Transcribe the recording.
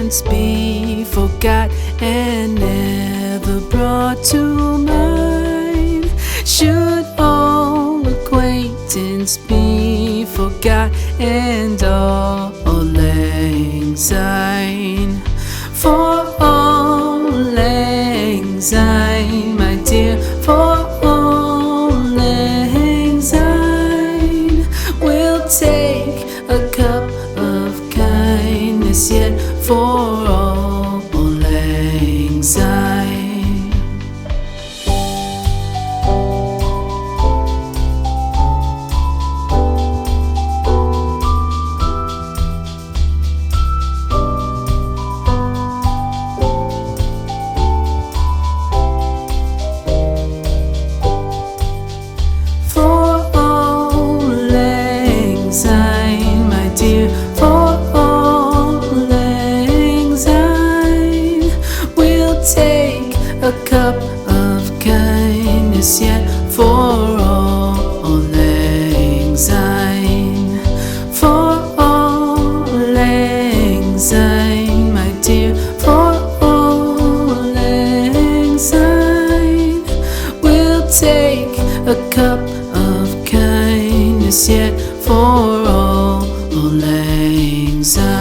acquaintance be forgot and never brought to mind? Should all acquaintance be forgot and Auld Lang Syne? For Auld Lang Syne, my dear, for Auld Lang Syne, we'll take a cup of kindness yet for Auld Lang Syne. My dear, for Auld Lang Syne, we'll take a cup of kindness yet for Auld Lang Syne. For Auld Lang Syne, my dear, for Auld Lang Syne, we'll take a cup of kindness yet for Auld Lang Syne.